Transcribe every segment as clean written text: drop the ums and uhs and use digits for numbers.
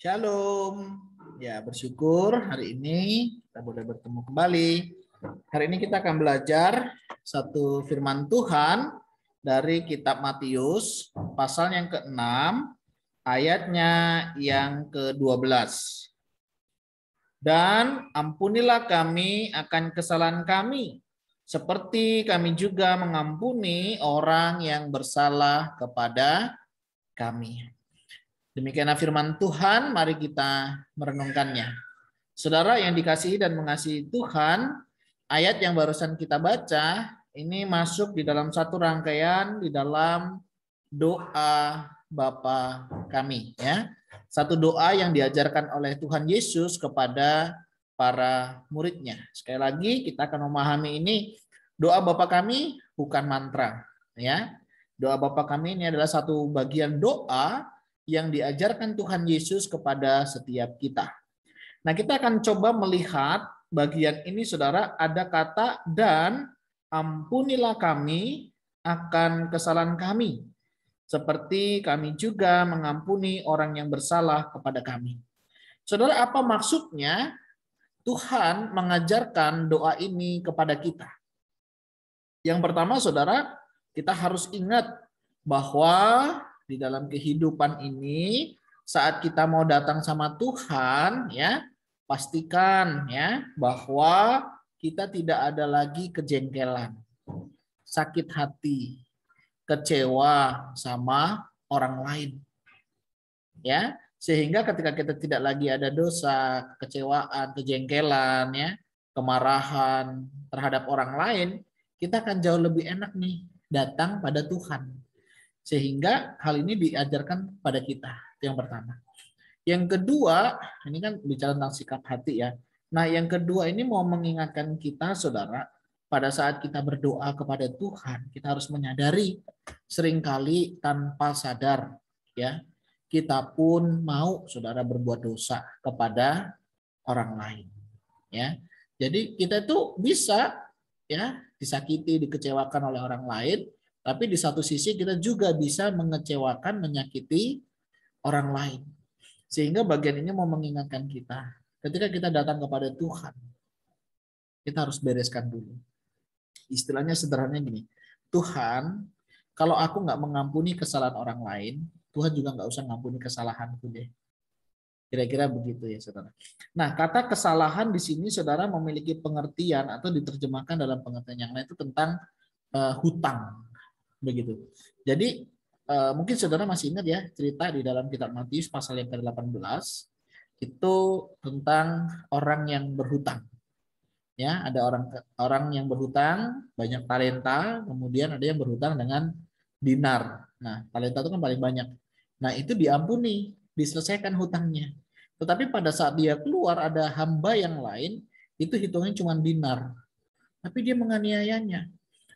Shalom. Ya, bersyukur hari ini kita boleh bertemu kembali. Hari ini kita akan belajar satu firman Tuhan dari kitab Matius, pasal yang ke-6, ayatnya yang ke-12. Dan ampunilah kami akan kesalahan kami, seperti kami juga mengampuni orang yang bersalah kepada kami. Demikianlah firman Tuhan, mari kita merenungkannya. Saudara yang dikasihi dan mengasihi Tuhan, ayat yang barusan kita baca ini masuk di dalam satu rangkaian di dalam doa Bapa kami, ya. Satu doa yang diajarkan oleh Tuhan Yesus kepada para muridnya. Sekali lagi kita akan memahami ini, doa Bapa kami bukan mantra, ya. Doa Bapa kami ini adalah satu bagian doa yang diajarkan Tuhan Yesus kepada setiap kita. Nah, kita akan coba melihat bagian ini, saudara, ada kata dan ampunilah kami akan kesalahan kami, seperti kami juga mengampuni orang yang bersalah kepada kami. Saudara, apa maksudnya Tuhan mengajarkan doa ini kepada kita? Yang pertama, saudara, kita harus ingat bahwa di dalam kehidupan ini, saat kita mau datang sama Tuhan, ya, pastikan ya bahwa kita tidak ada lagi kejengkelan, sakit hati, kecewa sama orang lain. Ya, sehingga ketika kita tidak lagi ada dosa, kekecewaan, kejengkelan, ya, kemarahan terhadap orang lain, kita akan jauh lebih enak nih datang pada Tuhan. Sehingga hal ini diajarkan pada kita. Yang pertama. Yang kedua, ini kan bicara tentang sikap hati ya. Nah, yang kedua ini mau mengingatkan kita, saudara, pada saat kita berdoa kepada Tuhan, kita harus menyadari seringkali tanpa sadar, ya, kita pun mau, saudara, berbuat dosa kepada orang lain, ya. Jadi kita itu bisa, ya, disakiti, dikecewakan oleh orang lain, tapi di satu sisi kita juga bisa mengecewakan, menyakiti orang lain. Sehingga bagian ini mau mengingatkan kita, ketika kita datang kepada Tuhan, kita harus bereskan dulu. Istilahnya sederhananya gini, Tuhan, kalau aku nggak mengampuni kesalahan orang lain, Tuhan juga nggak usah ngampuni kesalahanku deh. Kira-kira begitu ya, saudara. Nah, kata kesalahan di sini, saudara, memiliki pengertian atau diterjemahkan dalam pengertian yang lain itu tentang hutang, begitu. Jadi mungkin saudara masih ingat ya cerita di dalam kitab Matius pasal yang ke-18 itu tentang orang yang berhutang. Ya, ada orang yang berhutang banyak talenta, kemudian ada yang berhutang dengan dinar. Nah, talenta itu kan paling banyak. Nah, itu diampuni, diselesaikan hutangnya. Tetapi pada saat dia keluar ada hamba yang lain, itu hitungnya cuma dinar. Tapi dia menganiayanya.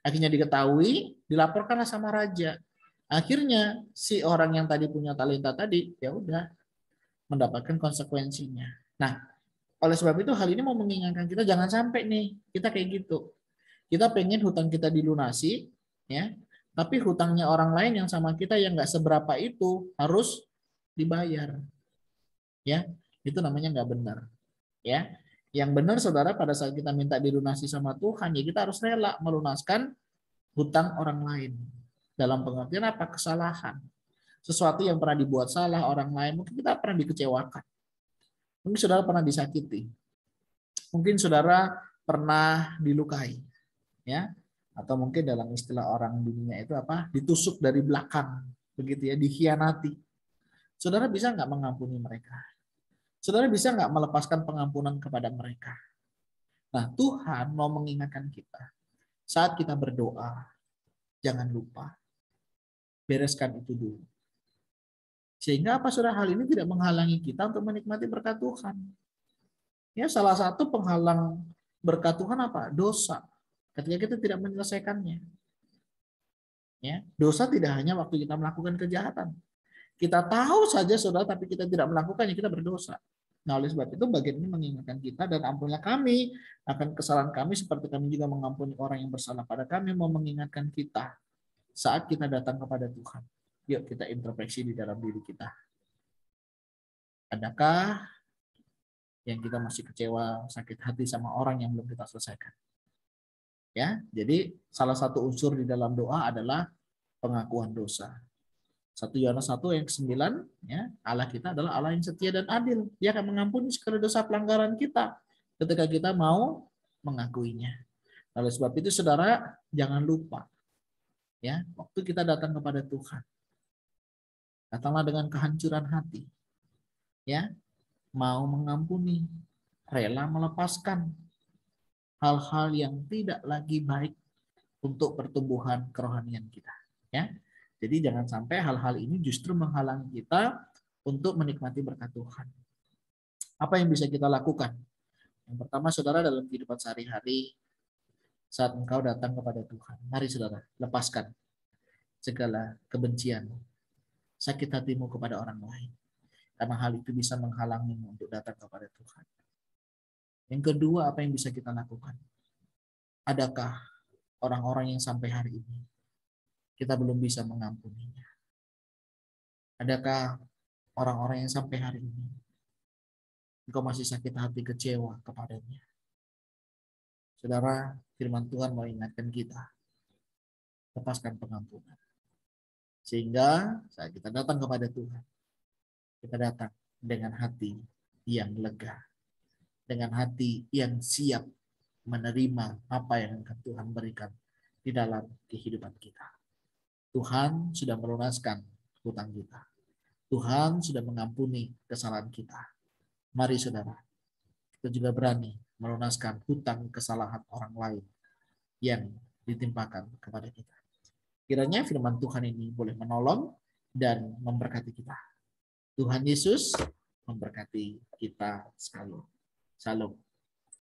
Akhirnya diketahui, dilaporkanlah sama raja. Akhirnya si orang yang tadi punya talenta tadi ya udah mendapatkan konsekuensinya. Nah, oleh sebab itu hal ini mau mengingatkan kita jangan sampai nih kita kayak gitu. Kita pengen hutang kita dilunasi, ya, tapi hutangnya orang lain yang sama kita yang nggak seberapa itu harus dibayar, ya, itu namanya nggak benar, ya. Yang benar, saudara, pada saat kita minta dilunasi sama Tuhan, ya kita harus rela melunaskan hutang orang lain. Dalam pengertian apa? Kesalahan. Sesuatu yang pernah dibuat salah orang lain, mungkin kita pernah dikecewakan. Mungkin saudara pernah disakiti. Mungkin saudara pernah dilukai, ya. Atau mungkin dalam istilah orang dunia itu apa? Ditusuk dari belakang, begitu ya, dikhianati. Saudara bisa nggak mengampuni mereka? Saudara bisa nggak melepaskan pengampunan kepada mereka? Nah, Tuhan mau mengingatkan kita, saat kita berdoa, jangan lupa, bereskan itu dulu. Sehingga apa, saudara, hal ini tidak menghalangi kita untuk menikmati berkat Tuhan. Ya, salah satu penghalang berkat Tuhan apa? Dosa. Ketika kita tidak menyelesaikannya. Ya, dosa tidak hanya waktu kita melakukan kejahatan. Kita tahu saja, saudara, tapi kita tidak melakukannya, kita berdosa. Nah, oleh sebab itu bagian ini mengingatkan kita dan ampunilah kami akan kesalahan kami seperti kami juga mengampuni orang yang bersalah pada kami, mau mengingatkan kita saat kita datang kepada Tuhan. Yuk kita introspeksi di dalam diri kita. Adakah yang kita masih kecewa, sakit hati sama orang yang belum kita selesaikan? Ya, jadi salah satu unsur di dalam doa adalah pengakuan dosa. 1 Yohanes 1 ayat 9, ya, Allah kita adalah Allah yang setia dan adil. Dia akan mengampuni segala dosa pelanggaran kita ketika kita mau mengakuinya. Oleh sebab itu saudara, jangan lupa ya, waktu kita datang kepada Tuhan, datanglah dengan kehancuran hati. Ya, mau mengampuni, rela melepaskan hal-hal yang tidak lagi baik untuk pertumbuhan kerohanian kita. Ya, jadi jangan sampai hal-hal ini justru menghalangi kita untuk menikmati berkat Tuhan. Apa yang bisa kita lakukan? Yang pertama, saudara, dalam kehidupan sehari-hari, saat engkau datang kepada Tuhan, mari saudara, lepaskan segala kebencian, sakit hatimu kepada orang lain. Karena hal itu bisa menghalangimu untuk datang kepada Tuhan. Yang kedua, apa yang bisa kita lakukan? Adakah orang-orang yang sampai hari ini kita belum bisa mengampuninya? Adakah orang-orang yang sampai hari ini engkau masih sakit hati, kecewa kepadanya? Saudara, firman Tuhan mau ingatkan kita, lepaskan pengampunan. Sehingga saat kita datang kepada Tuhan, kita datang dengan hati yang lega, dengan hati yang siap menerima apa yang akan Tuhan berikan di dalam kehidupan kita. Tuhan sudah melunaskan hutang kita. Tuhan sudah mengampuni kesalahan kita. Mari saudara, kita juga berani melunaskan hutang kesalahan orang lain yang ditimpakan kepada kita. Kiranya firman Tuhan ini boleh menolong dan memberkati kita. Tuhan Yesus memberkati kita sekalian. Shalom.